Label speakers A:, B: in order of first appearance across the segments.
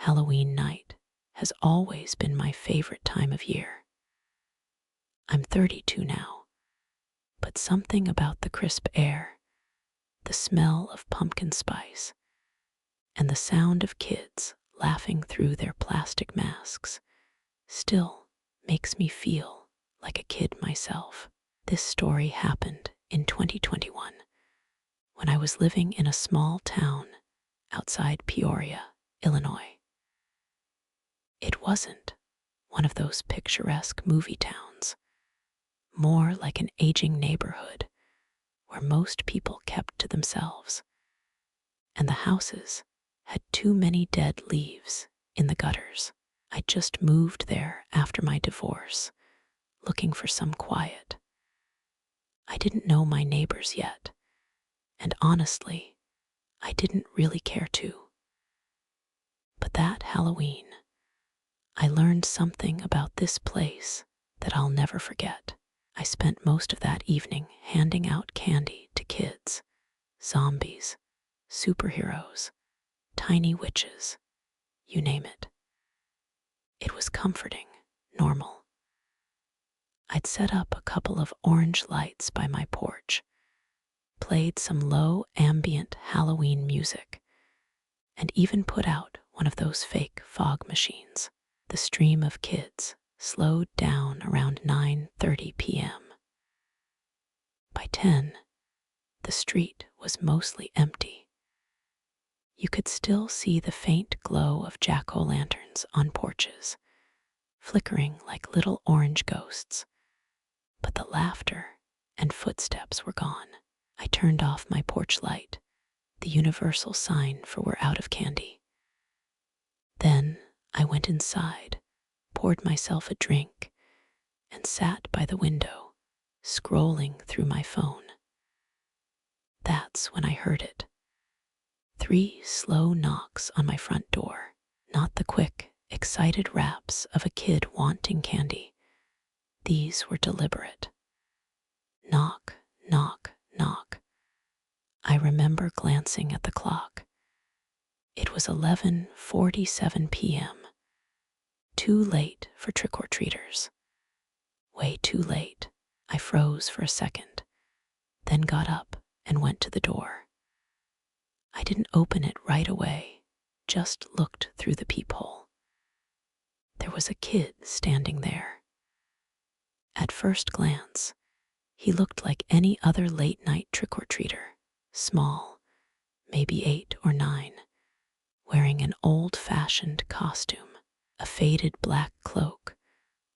A: Halloween night has always been my favorite time of year. I'm 32 now, but something about the crisp air, the smell of pumpkin spice, and the sound of kids laughing through their plastic masks still makes me feel like a kid myself. This story happened in 2021 when I was living in a small town outside Peoria, Illinois. It wasn't one of those picturesque movie towns, more like an aging neighborhood where most people kept to themselves, and the houses had too many dead leaves in the gutters. I just moved there after my divorce, looking for some quiet. I didn't know my neighbors yet, and honestly, I didn't really care to. But that Halloween, I learned something about this place that I'll never forget. I spent most of that evening handing out candy to kids, zombies, superheroes, tiny witches, you name it. It was comforting, normal. I'd set up a couple of orange lights by my porch, played some low ambient Halloween music, and even put out one of those fake fog machines. The stream of kids slowed down around 9:30 p.m. By 10, the street was mostly empty. You could still see the faint glow of jack-o'-lanterns on porches, flickering like little orange ghosts, but the laughter and footsteps were gone. I turned off my porch light, the universal sign for we're out of candy. Then I went inside, poured myself a drink, and sat by the window, scrolling through my phone. That's when I heard it. 3 slow knocks on my front door, not the quick, excited raps of a kid wanting candy. These were deliberate. Knock, knock, knock. I remember glancing at the clock. It was 11:47 p.m. Too late for trick-or-treaters. Way too late. I froze for a second, then got up and went to the door. I didn't open it right away, just looked through the peephole. There was a kid standing there. At first glance, he looked like any other late-night trick-or-treater, small, maybe 8 or 9, wearing an old-fashioned costume, a faded black cloak,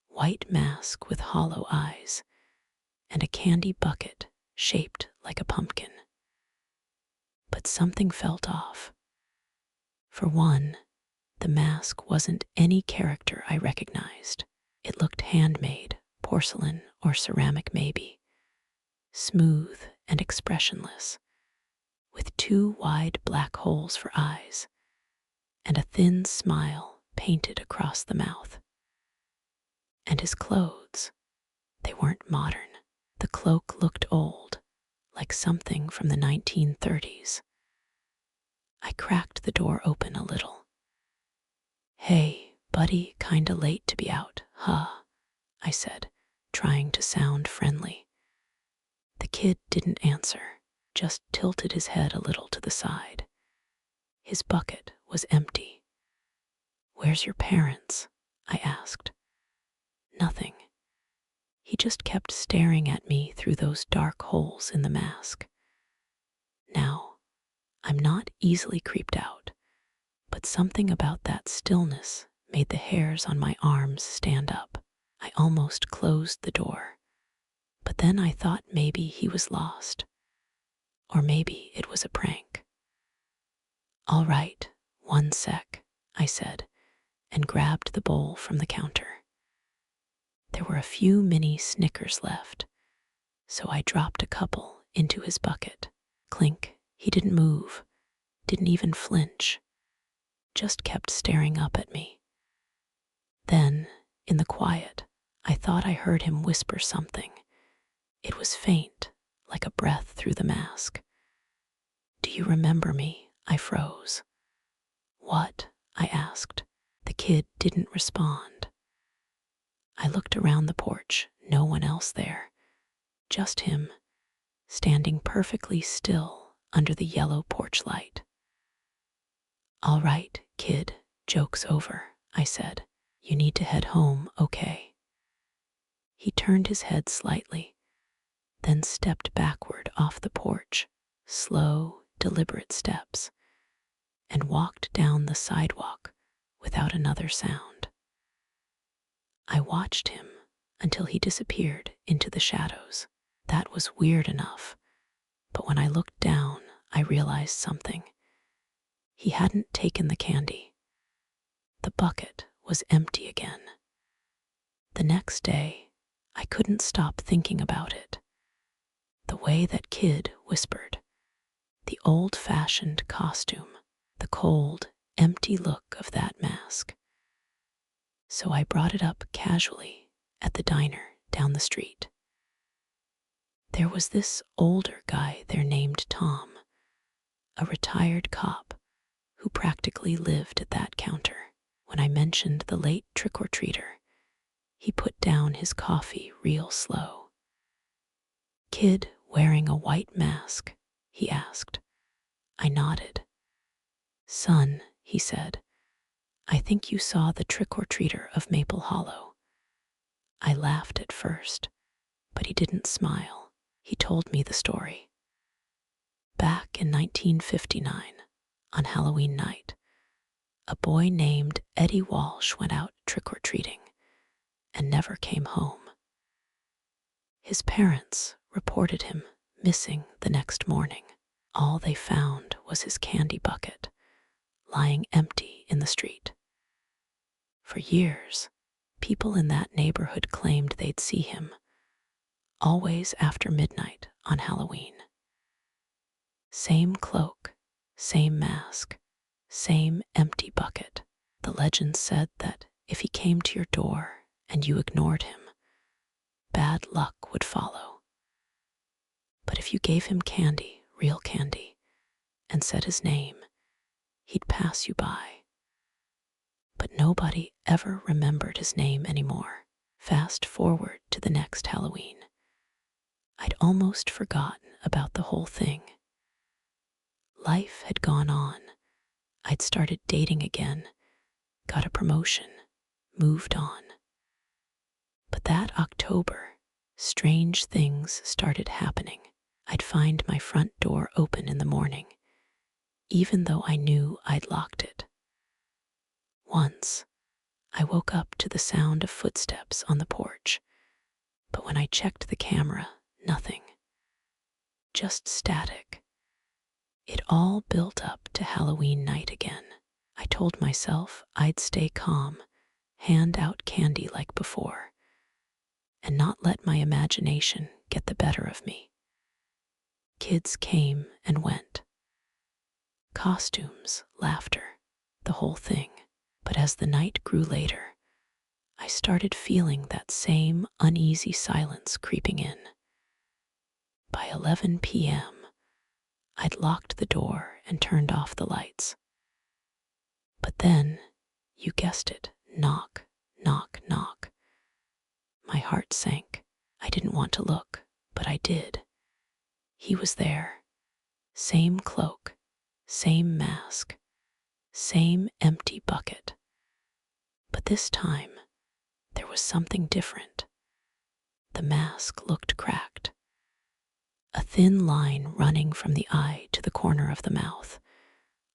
A: white mask with hollow eyes, and a candy bucket shaped like a pumpkin. But something felt off. For one, the mask wasn't any character I recognized. It looked handmade, porcelain or ceramic maybe, smooth and expressionless, with 2 wide black holes for eyes, and a thin smile painted across the mouth. And his clothes, they weren't modern. The cloak looked old, like something from the 1930s. I cracked the door open a little. "Hey, buddy, kinda late to be out, huh?" I said, trying to sound friendly. The kid didn't answer, just tilted his head a little to the side. His bucket was empty. "Where's your parents?" I asked. Nothing. He just kept staring at me through those dark holes in the mask. Now, I'm not easily creeped out, but something about that stillness made the hairs on my arms stand up. I almost closed the door, but then I thought maybe he was lost, or maybe it was a prank. "All right, 1 sec," I said, and grabbed the bowl from the counter. There were a few mini Snickers left, so I dropped a couple into his bucket. Clink. He didn't move, didn't even flinch, just kept staring up at me. Then, in the quiet, I thought I heard him whisper something. It was faint, like a breath through the mask. "Do you remember me?" I froze. "What?" I asked. The kid didn't respond. I looked around the porch, no one else there, just him, standing perfectly still under the yellow porch light. "All right, kid, joke's over," I said. "You need to head home, okay?" He turned his head slightly, then stepped backward off the porch, slow, deliberate steps, and walked down the sidewalk without another sound. I watched him until he disappeared into the shadows. That was weird enough, but when I looked down, I realized something. He hadn't taken the candy. The bucket was empty again. The next day, I couldn't stop thinking about it. The way that kid whispered, the old-fashioned costume, the cold, empty look of that mask. So I brought it up casually at the diner down the street. There was this older guy there named Tom, a retired cop who practically lived at that counter. When I mentioned the late trick-or-treater, he put down his coffee real slow. "Kid wearing a white mask?" he asked. I nodded. "Son," he said, "I think you saw the trick-or-treater of Maple Hollow." I laughed at first, but he didn't smile. He told me the story. Back in 1959, on Halloween night, a boy named Eddie Walsh went out trick-or-treating and never came home. His parents reported him missing the next morning. All they found was his candy bucket, lying empty in the street. For years, people in that neighborhood claimed they'd see him, always after midnight on Halloween. Same cloak, same mask, same empty bucket. The legend said that if he came to your door and you ignored him, bad luck would follow. But if you gave him candy, real candy, and said his name, he'd pass you by. But nobody ever remembered his name anymore. Fast forward to the next Halloween. I'd almost forgotten about the whole thing. Life had gone on. I'd started dating again, got a promotion, moved on. But that October, strange things started happening. I'd find my front door open in the morning, even though I knew I'd locked it. Once, I woke up to the sound of footsteps on the porch, but when I checked the camera, nothing. Just static. It all built up to Halloween night again. I told myself I'd stay calm, hand out candy like before, and not let my imagination get the better of me. Kids came and went. Costumes, laughter, the whole thing. But as the night grew later, I started feeling that same uneasy silence creeping in. By 11 p.m., I'd locked the door and turned off the lights. But then, you guessed it, knock, knock, knock. My heart sank. I didn't want to look, but I did. He was there. Same cloak, same mask, same empty bucket. But this time, there was something different. The mask looked cracked. A thin line running from the eye to the corner of the mouth,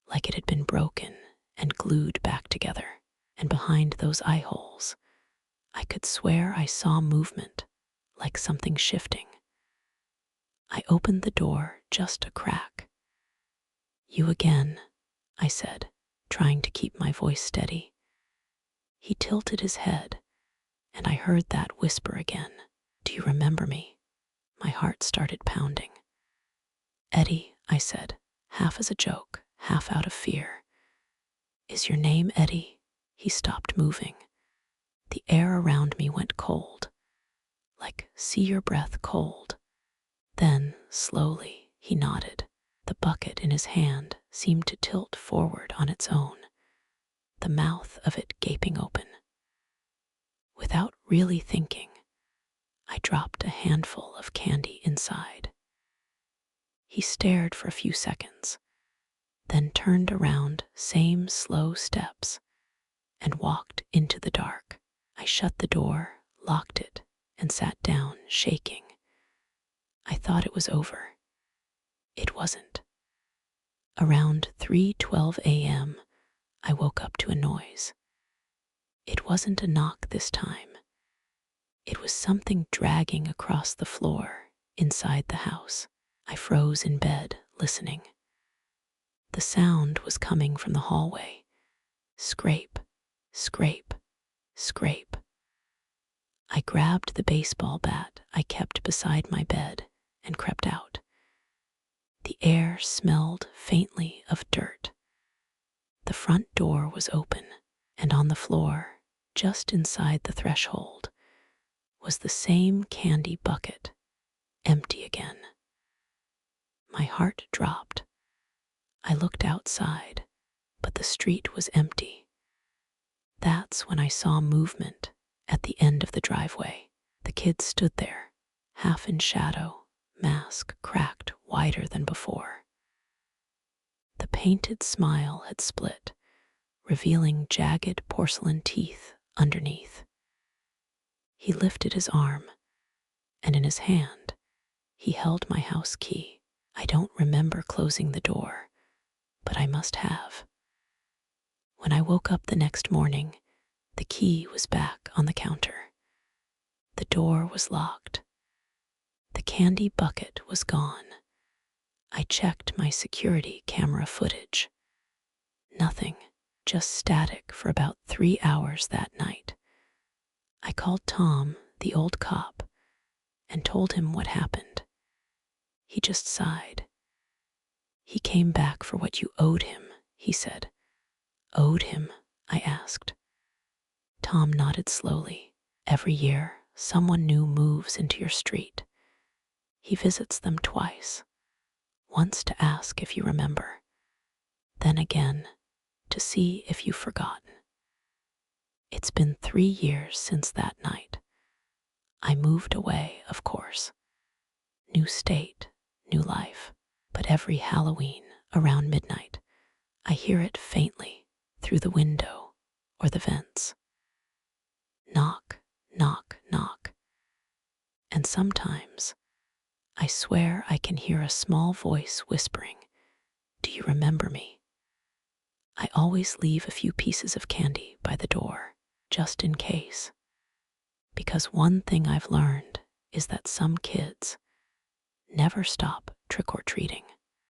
A: like it had been broken and glued back together. And behind those eye holes, I could swear I saw movement, like something shifting. I opened the door just a crack. "You again," I said, trying to keep my voice steady. He tilted his head, and I heard that whisper again. "Do you remember me?" My heart started pounding. "Eddie," I said, half as a joke, half out of fear. "Is your name Eddie?" He stopped moving. The air around me went cold, like see your breath cold. Then, slowly, he nodded. The bucket in his hand seemed to tilt forward on its own. the mouth of it gaping open. Without really thinking, I dropped a handful of candy inside. He stared for a few seconds, then turned around, same slow steps, and walked into the dark. I shut the door, locked it, and sat down, shaking. I thought it was over. It wasn't. Around 3:12 a.m., I woke up to a noise. It wasn't a knock this time. It was something dragging across the floor inside the house. I froze in bed, listening. The sound was coming from the hallway. Scrape, scrape, scrape. I grabbed the baseball bat I kept beside my bed and crept out. The air smelled faintly of dirt. The front door was open, and on the floor, just inside the threshold, was the same candy bucket, empty again. My heart dropped. I looked outside, but the street was empty. That's when I saw movement at the end of the driveway. The kid stood there, half in shadow, mask cracked wider than before. The painted smile had split, revealing jagged porcelain teeth underneath. He lifted his arm, and in his hand, he held my house key. I don't remember closing the door, but I must have. When I woke up the next morning, the key was back on the counter. The door was locked. The candy bucket was gone. I checked my security camera footage. Nothing, just static for about 3 hours that night. I called Tom, the old cop, and told him what happened. He just sighed. He came back for what you owed him, he said. Owed him? I asked. Tom nodded slowly. Every year, someone new moves into your street. He visits them twice. Once to ask if you remember, then again to see if you've forgotten. It's been 3 years since that night. I moved away, of course. New state, new life. But every Halloween, around midnight, I hear it faintly through the window or the vents. Knock, knock, knock. And sometimes, I swear I can hear a small voice whispering, "Do you remember me?" I always leave a few pieces of candy by the door, just in case. Because one thing I've learned is that some kids never stop trick-or-treating.